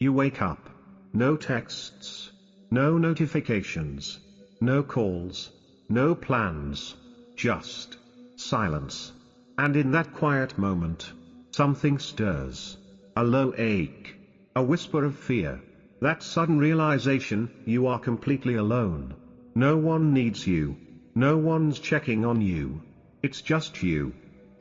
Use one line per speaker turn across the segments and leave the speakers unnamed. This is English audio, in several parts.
You wake up. No texts. No notifications. No calls. No plans. Just silence. And in that quiet moment, something stirs. A low ache. A whisper of fear. That sudden realization, you are completely alone. No one needs you. No one's checking on you. It's just you.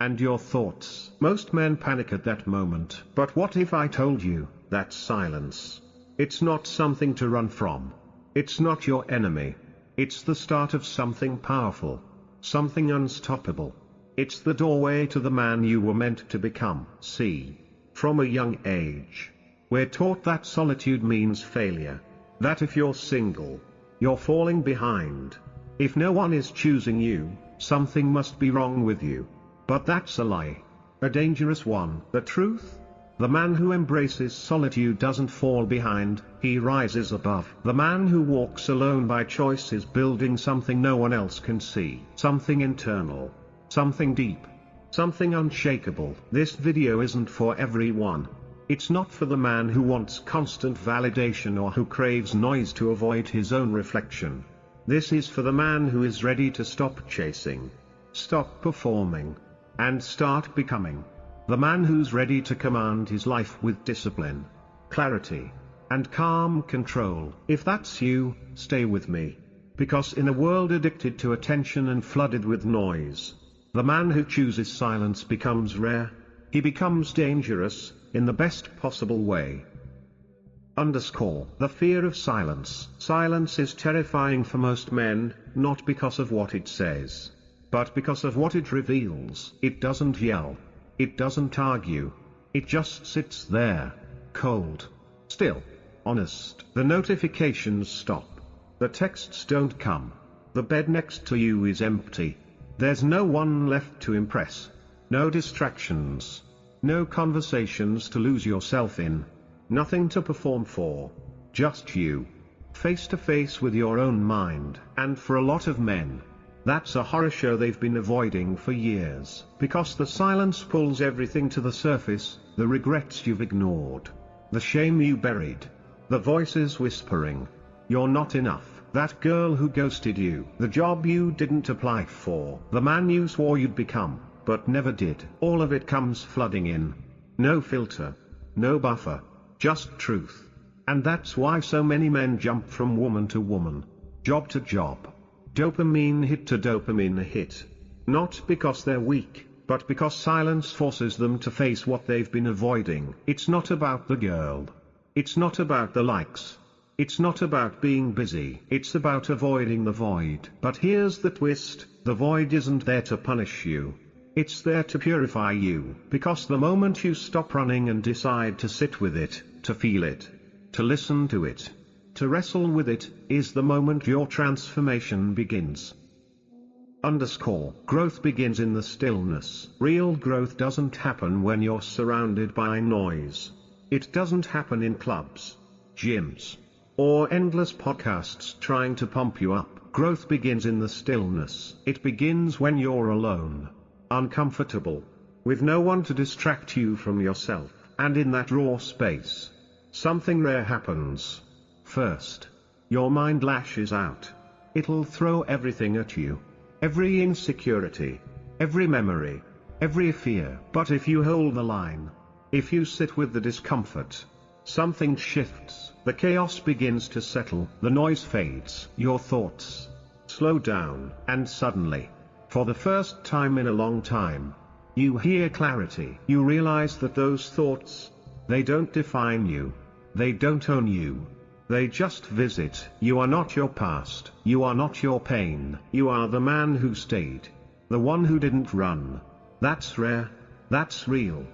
And your thoughts. Most men panic at that moment. But what if I told you that silence? It's not something to run from. It's not your enemy. It's the start of something powerful. Something unstoppable. It's the doorway to the man you were meant to become. See, from a young age, we're taught that solitude means failure. That if you're single, you're falling behind. If no one is choosing you, something must be wrong with you. But that's a lie. A dangerous one. The truth? The man who embraces solitude doesn't fall behind, he rises above. The man who walks alone by choice is building something no one else can see. Something internal. Something deep. Something unshakable. This video isn't for everyone. It's not for the man who wants constant validation or who craves noise to avoid his own reflection. This is for the man who is ready to stop chasing, stop performing, and start becoming. The man who's ready to command his life with discipline, clarity, and calm control. If that's you, stay with me. Because in a world addicted to attention and flooded with noise, the man who chooses silence becomes rare. He becomes dangerous, in the best possible way. The fear of silence. Silence is terrifying for most men, not because of what it says, but because of what it reveals. It doesn't yell. It doesn't argue. It just sits there, cold, still, honest. The notifications stop. The texts don't come. The bed next to you is empty. There's no one left to impress. No distractions. No conversations to lose yourself in. Nothing to perform for. Just you. Face to face with your own mind. And for a lot of men, that's a horror show they've been avoiding for years. Because the silence pulls everything to the surface, the regrets you've ignored, the shame you buried, the voices whispering, you're not enough, that girl who ghosted you, the job you didn't apply for, the man you swore you'd become, but never did. All of it comes flooding in. No filter. No buffer. Just truth. And that's why so many men jump from woman to woman, job to job, dopamine hit to dopamine hit. Not because they're weak, but because silence forces them to face what they've been avoiding. It's not about the girl. It's not about the likes. It's not about being busy. It's about avoiding the void. But here's the twist, the void isn't there to punish you. It's there to purify you. Because the moment you stop running and decide to sit with it, to feel it, to listen to it, to wrestle with it, is the moment your transformation begins. Growth begins in the stillness. Real growth doesn't happen when you're surrounded by noise. It doesn't happen in clubs, gyms, or endless podcasts trying to pump you up. Growth begins in the stillness. It begins when you're alone, uncomfortable, with no one to distract you from yourself. And in that raw space, something rare happens. First, your mind lashes out. It'll throw everything at you. Every insecurity, every memory, every fear. But if you hold the line, if you sit with the discomfort, something shifts. The chaos begins to settle, the noise fades, your thoughts slow down, and suddenly, for the first time in a long time, you hear clarity. You realize that those thoughts, they don't define you. They don't own you. They just visit. You are not your past. You are not your pain. You are the man who stayed. The one who didn't run. That's rare. That's real.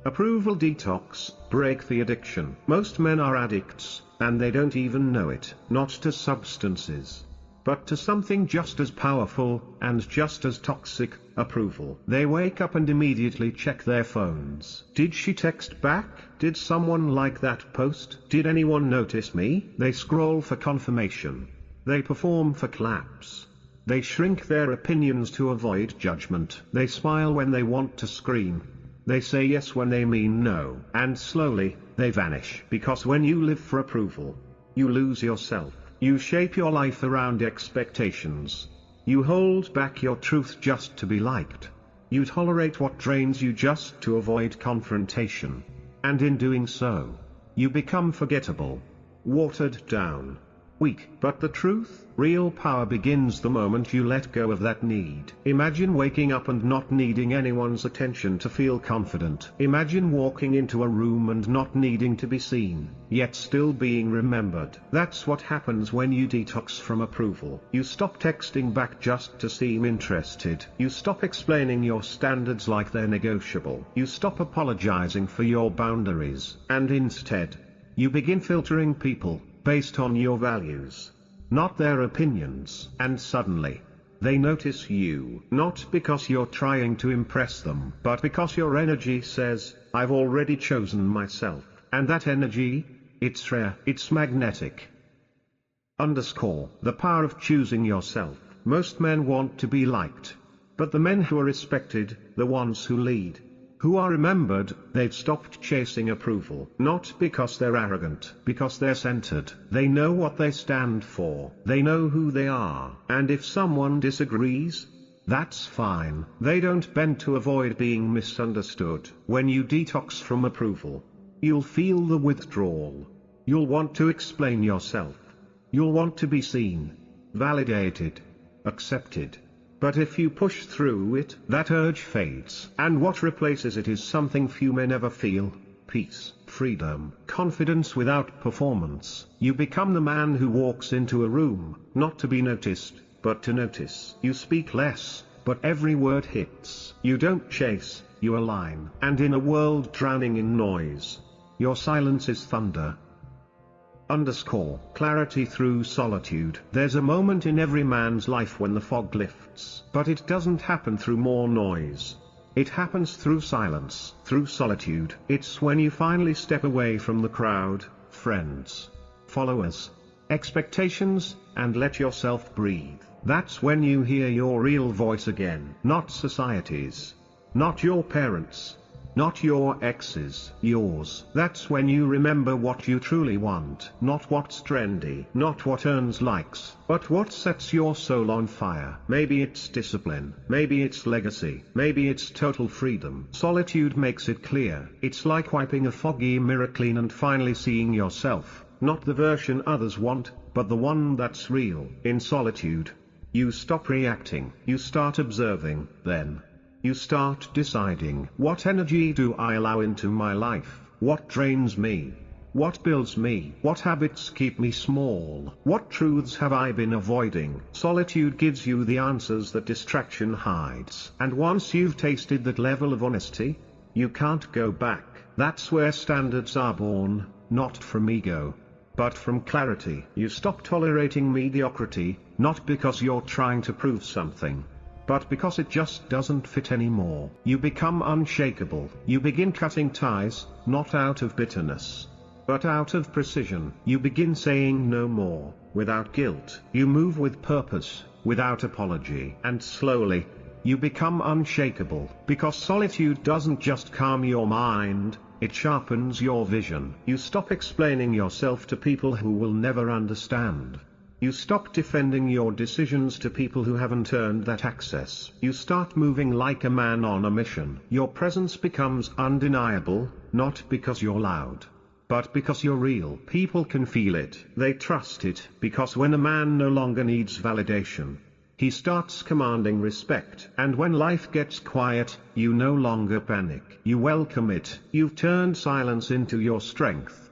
Approval detox. Break the addiction. Most men are addicts, and they don't even know it. Not to substances, but to something just as powerful, and just as toxic, approval. They wake up and immediately check their phones. Did she text back? Did someone like that post? Did anyone notice me? They scroll for confirmation. They perform for claps. They shrink their opinions to avoid judgment. They smile when they want to scream. They say yes when they mean no, and slowly, they vanish. Because when you live for approval, you lose yourself. You shape your life around expectations. You hold back your truth just to be liked. You tolerate what drains you just to avoid confrontation. And in doing so, you become forgettable, watered down, weak. But the truth, real power begins the moment you let go of that need. Imagine waking up and not needing anyone's attention to feel confident. Imagine walking into a room and not needing to be seen, yet still being remembered. That's what happens when you detox from approval. You stop texting back just to seem interested. You stop explaining your standards like they're negotiable. You stop apologizing for your boundaries. And instead, you begin filtering people based on your values, not their opinions. And suddenly, they notice you, not because you're trying to impress them, but because your energy says, I've already chosen myself. And that energy, it's rare, it's magnetic. The power of choosing yourself. Most men want to be liked. But the men who are respected, the ones who lead, who are remembered, they've stopped chasing approval. Not because they're arrogant, because they're centered. They know what they stand for. They know who they are. And if someone disagrees, that's fine. They don't bend to avoid being misunderstood. When you detox from approval, you'll feel the withdrawal. You'll want to explain yourself. You'll want to be seen, validated, accepted. But if you push through it, that urge fades. And what replaces it is something few men ever feel: peace, freedom, confidence without performance. You become the man who walks into a room, not to be noticed, but to notice. You speak less, but every word hits. You don't chase, you align. And in a world drowning in noise, your silence is thunder. Clarity through solitude. There's a moment in every man's life when the fog lifts. But it doesn't happen through more noise. It happens through silence, through solitude. It's when you finally step away from the crowd, friends, followers, expectations, and let yourself breathe. That's when you hear your real voice again. Not society's. Not your parents'. Not your ex's, yours. That's when you remember what you truly want. Not what's trendy, not what earns likes, but what sets your soul on fire. Maybe it's discipline, maybe it's legacy, maybe it's total freedom. Solitude makes it clear. It's like wiping a foggy mirror clean and finally seeing yourself, not the version others want, but the one that's real. In solitude, you stop reacting, you start observing, then you start deciding, what energy do I allow into my life? What drains me? What builds me? What habits keep me small? What truths have I been avoiding? Solitude gives you the answers that distraction hides. And once you've tasted that level of honesty, you can't go back. That's where standards are born, not from ego, but from clarity. You stop tolerating mediocrity, not because you're trying to prove something, but because it just doesn't fit anymore. You become unshakable. You begin cutting ties, not out of bitterness, but out of precision. You begin saying no more, without guilt. You move with purpose, without apology. And slowly, you become unshakable. Because solitude doesn't just calm your mind, it sharpens your vision. You stop explaining yourself to people who will never understand. You stop defending your decisions to people who haven't earned that access. You start moving like a man on a mission. Your presence becomes undeniable, not because you're loud, but because you're real. People can feel it. They trust it. Because when a man no longer needs validation, he starts commanding respect. And when life gets quiet, you no longer panic. You welcome it. You've turned silence into your strength.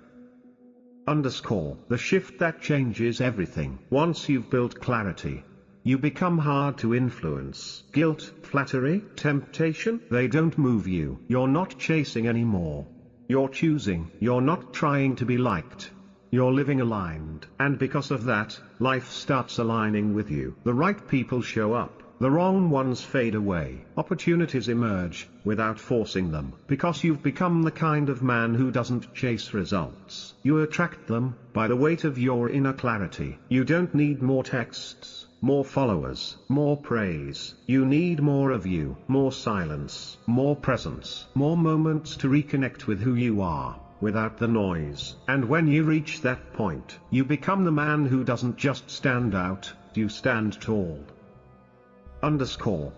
The shift that changes everything. Once you've built clarity, you become hard to influence. Guilt, flattery, temptation, they don't move you. You're not chasing anymore. You're choosing. You're not trying to be liked. You're living aligned. And because of that, life starts aligning with you. The right people show up. The wrong ones fade away. Opportunities emerge, without forcing them. Because you've become the kind of man who doesn't chase results. You attract them, by the weight of your inner clarity. You don't need more texts. more followers, more praise. You need more of you, more silence, more presence, more moments to reconnect with who you are, without the noise. And when you reach that point, you become the man who doesn't just stand out, you stand tall.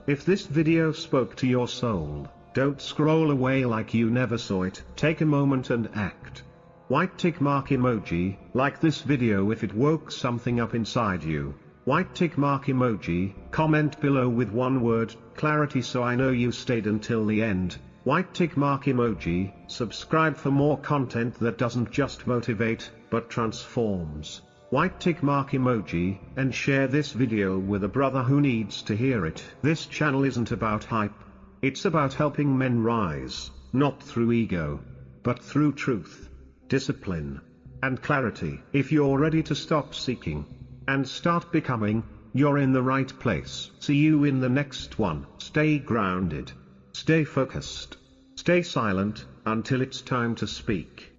If this video spoke to your soul, don't scroll away like you never saw it. Take a moment and act. White tick mark emoji, like this video if it woke something up inside you. White tick mark emoji, comment below with one word, clarity, so I know you stayed until the end. White tick mark emoji, subscribe for more content that doesn't just motivate, but transforms. White tick mark emoji, and share this video with a brother who needs to hear it. This channel isn't about hype. It's about helping men rise, not through ego, but through truth, discipline, and clarity. If you're ready to stop seeking and start becoming, you're in the right place. See you in the next one. Stay grounded, stay focused, stay silent, until it's time to speak.